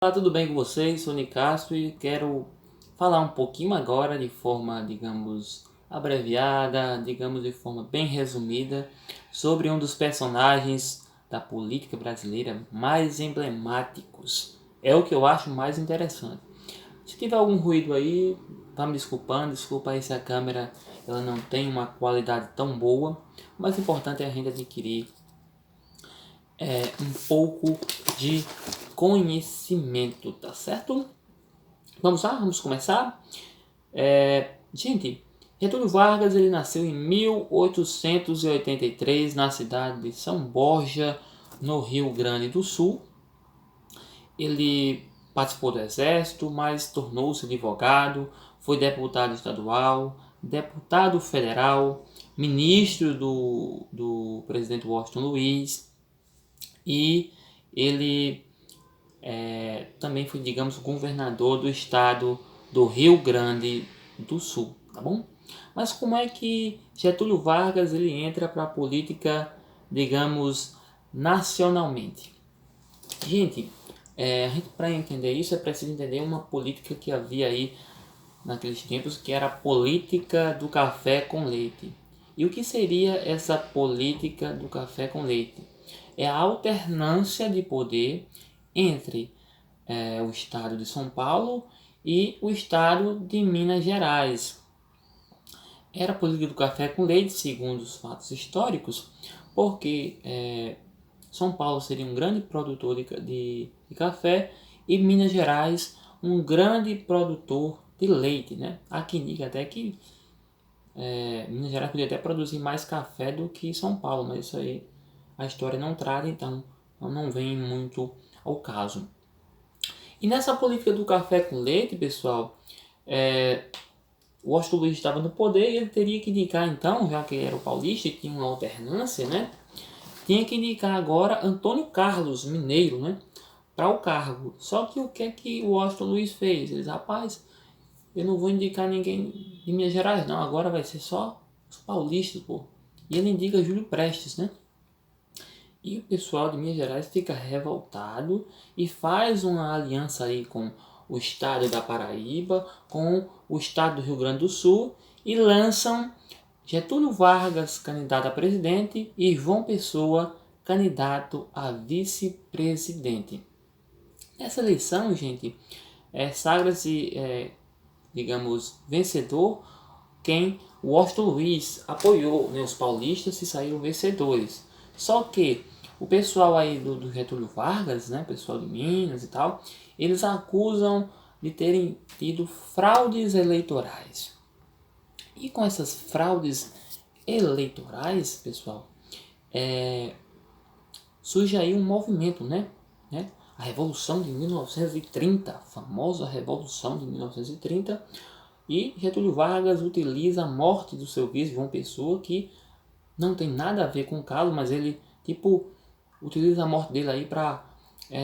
Olá, tudo bem com vocês? Sou Nicastro e quero falar um pouquinho agora de forma, digamos, abreviada, digamos de forma bem resumida, sobre um dos personagens da política brasileira mais emblemáticos. É o que eu acho mais interessante. Se tiver algum ruído aí, tá me desculpando, desculpa aí se a câmera ela não tem uma qualidade tão boa. O mais importante é a gente adquirir um pouco de conhecimento, tá certo? Vamos lá, vamos começar. Gente, Getúlio Vargas ele nasceu em 1883 na cidade de São Borja, no Rio Grande do Sul. Ele participou do exército, mas tornou-se advogado, foi deputado estadual, deputado federal, ministro do presidente Washington Luiz, e ele também foi, digamos, governador do estado do Rio Grande do Sul, tá bom? Mas como é que Getúlio Vargas ele entra para a política, digamos, nacionalmente? Gente, para entender isso é preciso entender uma política que havia aí naqueles tempos, que era a política do café com leite. E o que seria essa política do café com leite? É a alternância de poder entre o estado de São Paulo e o estado de Minas Gerais. Era a política do café com leite, segundo os fatos históricos, porque São Paulo seria um grande produtor de café e Minas Gerais um grande produtor de leite, né? Há quem diga até que Minas Gerais podia até produzir mais café do que São Paulo, mas isso aí a história não trata, então não vem muito ao caso. E nessa política do café com leite, pessoal, o Washington Luiz estava no poder e ele teria que indicar então, já que ele era o paulista e tinha uma alternância, né? Tinha que indicar agora Antônio Carlos Mineiro, né? Para o cargo. Só que o que é que o Washington Luiz fez? Eles, rapaz, eu não vou indicar ninguém de Minas Gerais, não. Agora vai ser só os paulistas, pô. E ele indica Júlio Prestes, né? E o pessoal de Minas Gerais fica revoltado e faz uma aliança aí com o estado da Paraíba, com o estado do Rio Grande do Sul e lançam Getúlio Vargas candidato a presidente e João Pessoa candidato a vice-presidente. Nessa eleição, gente, sagra-se, digamos, vencedor quem Washington Luiz apoiou, né? Os paulistas se saíram vencedores. Só que o pessoal aí do Getúlio Vargas, né, pessoal de Minas e tal, eles acusam de terem tido fraudes eleitorais. E com essas fraudes eleitorais, pessoal, surge aí um movimento, né? A Revolução de 1930, a famosa Revolução de 1930, e Getúlio Vargas utiliza a morte do seu vice João Pessoa, que não tem nada a ver com o caso, mas ele utiliza a morte dele aí para,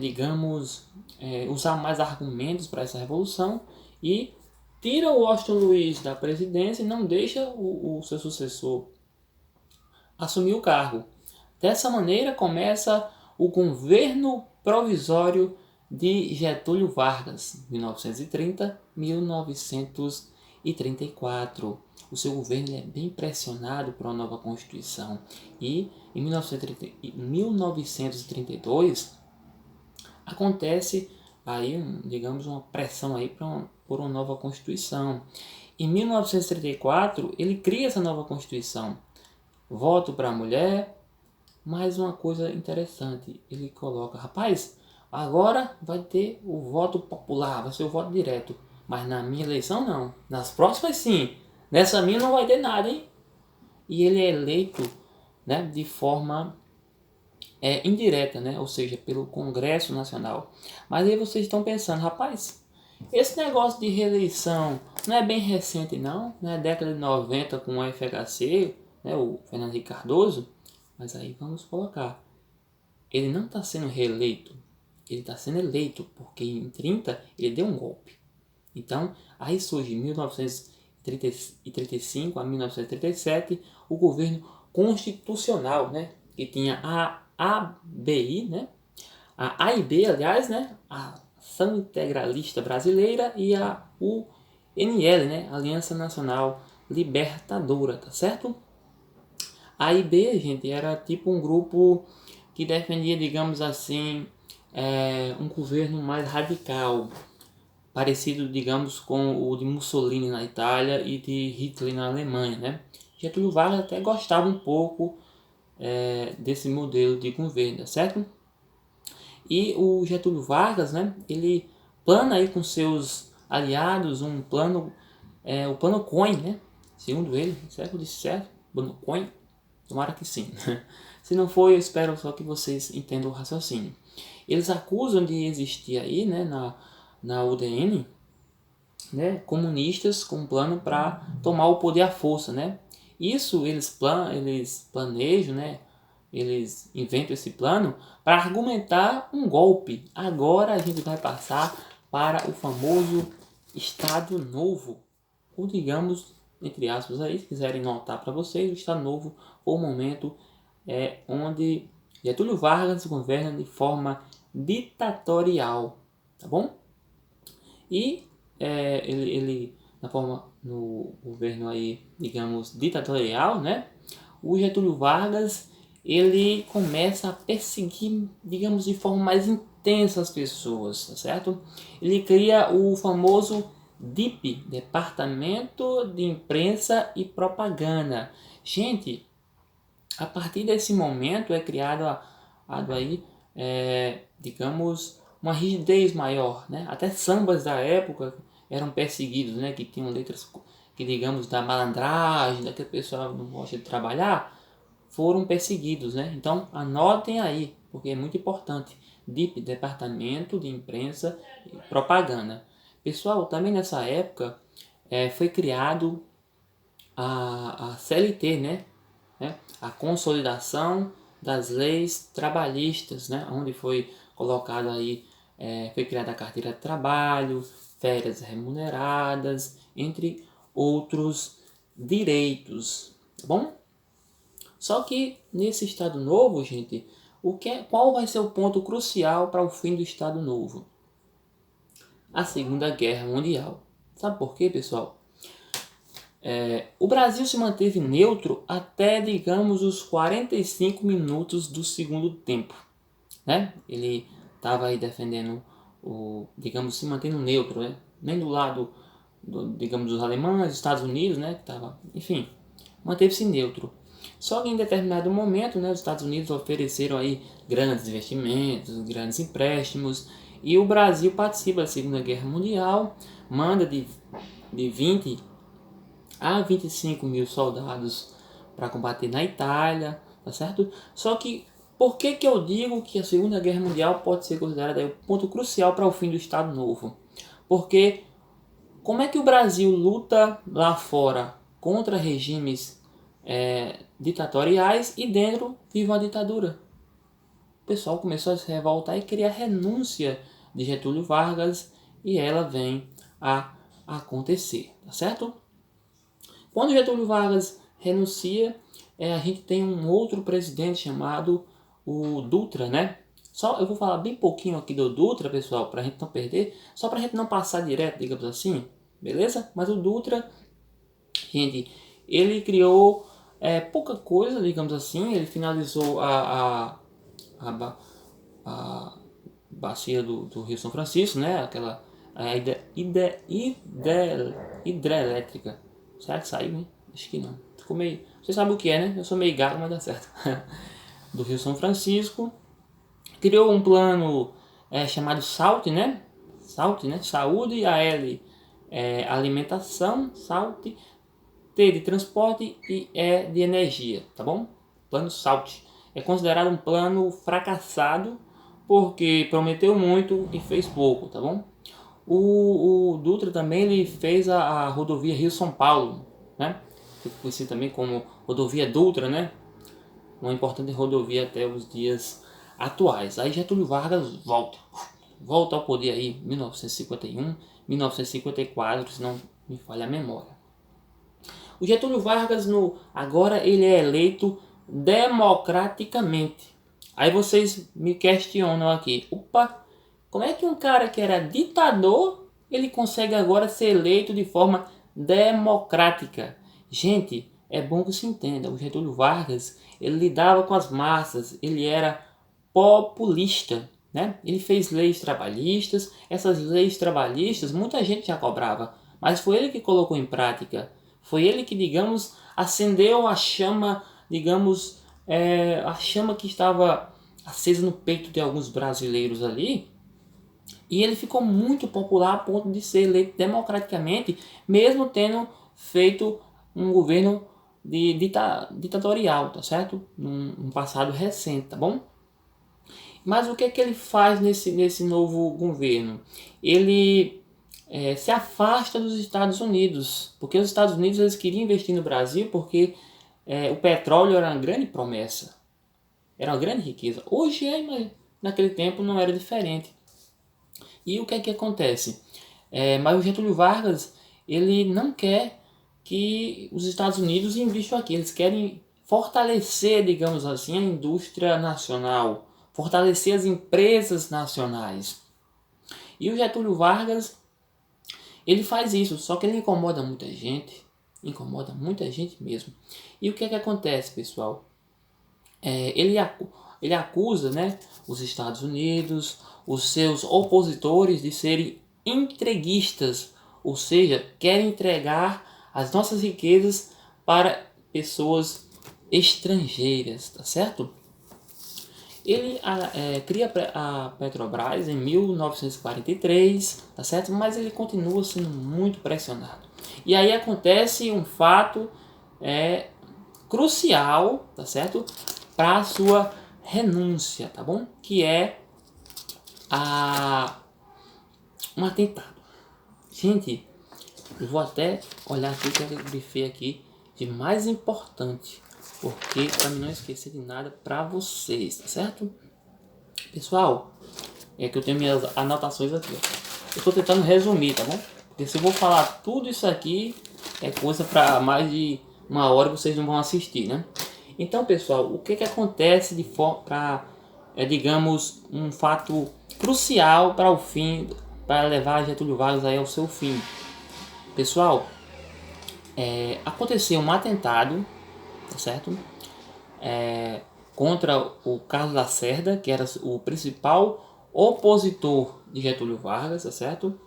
digamos, usar mais argumentos para essa revolução e tira o Washington Luiz da presidência e não deixa o seu sucessor assumir o cargo. Dessa maneira começa o governo provisório de Getúlio Vargas, 1930-1934. O seu governo é bem pressionado por uma nova Constituição e em 1932 acontece aí, digamos, uma pressão aí por uma nova Constituição. Em 1934 ele cria essa nova Constituição, voto para a mulher. Mais uma coisa interessante, ele coloca, rapaz, agora vai ter o voto popular, vai ser o voto direto, mas na minha eleição não, nas próximas sim, nessa minha não vai ter nada, hein? E ele é eleito, né, de forma indireta, né, ou seja, pelo Congresso Nacional. Mas aí vocês estão pensando, rapaz, esse negócio de reeleição não é bem recente não, né, década de 90 com o FHC, né, o Fernando Henrique Cardoso. Mas aí vamos colocar, ele não está sendo reeleito, ele está sendo eleito, porque em 30 ele deu um golpe. Então, aí surge em 1935 a 1937 o governo constitucional, né, que tinha a ABI, né, a A e B, aliás, né, Ação Integralista Brasileira, e a UNL, né? Aliança Nacional Libertadora, tá certo? A AIB, gente, era tipo um grupo que defendia, digamos assim, um governo mais radical, parecido, digamos, com o de Mussolini na Itália e de Hitler na Alemanha, né? Getúlio Vargas até gostava um pouco desse modelo de governo, certo? E o Getúlio Vargas, né? Ele plana aí com seus aliados um plano, o plano Cohen, né? Segundo ele, será que eu disse certo? Plano Cohen? Tomara que sim. Se não for, eu espero só que vocês entendam o raciocínio. Eles acusam de existir aí, né, na UDN, né, comunistas com um plano para tomar o poder à força, né? Isso eles planejam, né? Eles inventam esse plano para argumentar um golpe. Agora a gente vai passar para o famoso Estado Novo, ou digamos, entre aspas aí, se quiserem notar para vocês, o Estado Novo foi o momento onde Getúlio Vargas governa de forma ditatorial, tá bom? E ele no governo aí, digamos, ditatorial, né? O Getúlio Vargas, ele começa a perseguir, digamos, de forma mais intensa as pessoas, tá certo? Ele cria o famoso DIP, Departamento de Imprensa e Propaganda. Gente, a partir desse momento é criado aí, digamos, uma rigidez maior, né? Até sambas da época eram perseguidos, né? Que tinham letras que, digamos, da malandragem, daquele pessoal que não gosta de trabalhar, foram perseguidos, né? Então anotem aí, porque é muito importante. DIP, Departamento de Imprensa e Propaganda. Pessoal, também nessa época foi criado a CLT, né? A consolidação das leis trabalhistas, né? Onde foi colocado aí, foi criada a carteira de trabalho, férias remuneradas, entre outros direitos, tá bom? Só que nesse Estado Novo, gente, qual vai ser o ponto crucial para o fim do Estado Novo? A Segunda Guerra Mundial. Sabe por quê, pessoal? O Brasil se manteve neutro até, digamos, os 45 minutos do segundo tempo, né? Ele estava aí defendendo digamos, se mantendo neutro, né? Nem do lado, digamos, dos alemães, Estados Unidos, né? Que tava, enfim, manteve-se neutro. Só que em determinado momento, né, os Estados Unidos ofereceram aí grandes investimentos, grandes empréstimos, e o Brasil participa da Segunda Guerra Mundial, manda de 20 a 25 mil soldados para combater na Itália, tá certo? Só que por que eu digo que a Segunda Guerra Mundial pode ser considerada o ponto crucial para o fim do Estado Novo? Porque como é que o Brasil luta lá fora contra regimes ditatoriais e dentro vive uma ditadura? O pessoal começou a se revoltar e queria a renúncia de Getúlio Vargas, e ela vem a acontecer, tá certo? Quando Getúlio Vargas renuncia, a gente tem um outro presidente chamado o Dutra, né? Eu vou falar bem pouquinho aqui do Dutra, pessoal, para a gente não perder, só para a gente não passar direto, digamos assim, beleza? Mas o Dutra, gente, ele criou pouca coisa, digamos assim. Ele finalizou a bacia do Rio São Francisco, né? Aquela hidrelétrica. Será que saiu, hein? Acho que não. Ficou meio... Você sabe o que é, né? Eu sou meio gago, mas dá certo. Do Rio São Francisco. Criou um plano chamado SALT, né? SALT, né? Saúde, a L alimentação, SALT, T de transporte e E de energia, tá bom? Plano SALT. É considerado um plano fracassado porque prometeu muito e fez pouco, tá bom? O Dutra também ele fez a rodovia Rio-São Paulo, né? Conhecido também como rodovia Dutra, né? Uma importante rodovia até os dias atuais. Aí Getúlio Vargas volta ao poder aí em 1951, 1954, se não me falha a memória. O Getúlio Vargas agora ele é eleito democraticamente. Aí vocês me questionam aqui, opa, Como é que um cara que era ditador, ele consegue agora ser eleito de forma democrática? Gente, é bom que se entenda, o Getúlio Vargas, ele lidava com as massas, ele era populista, né? Ele fez leis trabalhistas, essas leis trabalhistas muita gente já cobrava, mas foi ele que colocou em prática, foi ele que, digamos, acendeu a chama, digamos, a chama que estava acesa no peito de alguns brasileiros ali, e ele ficou muito popular a ponto de ser eleito democraticamente, mesmo tendo feito um governo ditatorial, tá certo? Num passado recente, tá bom? Mas o que é que ele faz nesse novo governo? Ele se afasta dos Estados Unidos, porque os Estados Unidos eles queriam investir no Brasil porque o petróleo era uma grande promessa, era uma grande riqueza. Hoje é, mas naquele tempo não era diferente. E o que é que acontece? Mas o Getúlio Vargas ele não quer que os Estados Unidos investam aqui, eles querem fortalecer, digamos assim, a indústria nacional, fortalecer as empresas nacionais. E o Getúlio Vargas, ele faz isso, só que ele incomoda muita gente mesmo. E o que é que acontece, pessoal? Ele acusa, né, os Estados Unidos, os seus opositores de serem entreguistas, ou seja, querem entregar as nossas riquezas para pessoas estrangeiras, tá certo? Ele cria a Petrobras em 1943, tá certo? Mas ele continua sendo muito pressionado. E aí acontece um fato crucial, tá certo? Para a sua renúncia, tá bom? Que é um atentado. Gente, eu vou até olhar aqui que eu grifei aqui de mais importante, porque para mim não esquecer de nada para vocês, tá certo? Pessoal, é que eu tenho minhas anotações aqui, ó. Eu estou tentando resumir, tá bom? Porque se eu vou falar tudo isso aqui, é coisa para mais de uma hora, vocês não vão assistir, né? Então, pessoal, o que que acontece de forma para, digamos, um fato crucial para o fim, para levar Getúlio Vargas aí ao seu fim? Pessoal, aconteceu um atentado, tá certo? Contra o Carlos Lacerda, que era o principal opositor de Getúlio Vargas, tá certo?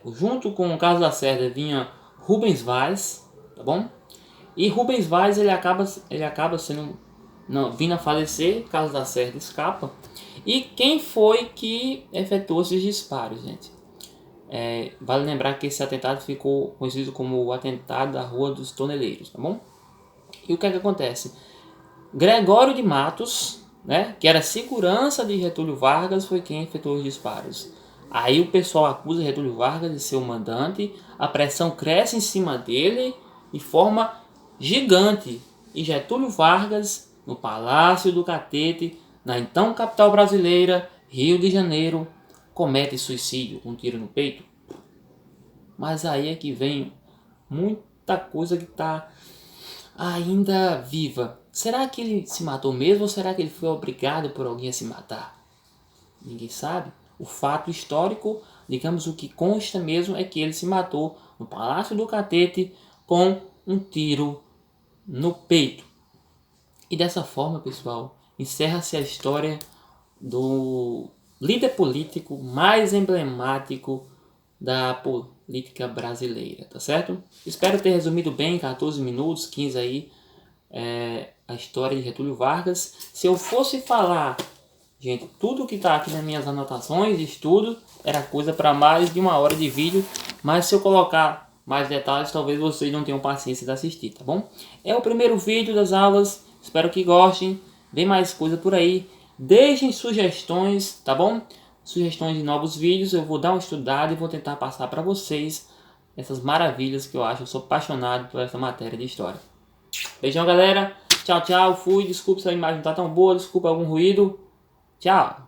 Junto com o Carlos Lacerda vinha Rubens Vaz, tá bom? E Rubens Vaz ele acaba sendo vindo a falecer, Carlos Lacerda escapa. E quem foi que efetuou esses disparos, gente? Vale lembrar que esse atentado ficou conhecido como o atentado da Rua dos Toneleiros, tá bom? E o que é que acontece? Gregório de Matos, né, que era segurança de Getúlio Vargas, foi quem efetuou os disparos. Aí o pessoal acusa Getúlio Vargas de ser o mandante, a pressão cresce em cima dele de forma gigante. E Getúlio Vargas, no Palácio do Catete, na então capital brasileira, Rio de Janeiro, comete suicídio com um tiro no peito. Mas aí é que vem muita coisa que está ainda viva. Será que ele se matou mesmo ou será que ele foi obrigado por alguém a se matar? Ninguém sabe. O fato histórico, digamos, o que consta mesmo é que ele se matou no Palácio do Catete com um tiro no peito. E dessa forma, pessoal, encerra-se a história do líder político mais emblemático da política brasileira, tá certo? Espero ter resumido bem em 14 minutos, 15 aí, a história de Getúlio Vargas. Se eu fosse falar, gente, tudo que está aqui nas minhas anotações de estudo era coisa para mais de uma hora de vídeo, mas se eu colocar mais detalhes, talvez vocês não tenham paciência de assistir, tá bom? É o primeiro vídeo das aulas, espero que gostem, vem mais coisa por aí, deixem sugestões, tá bom? Sugestões de novos vídeos, eu vou dar uma estudada e vou tentar passar para vocês essas maravilhas que eu acho, eu sou apaixonado por essa matéria de história. Beijão, galera. Tchau, tchau. Fui. Desculpa se a imagem não tá tão boa. Desculpa algum ruído. Tchau.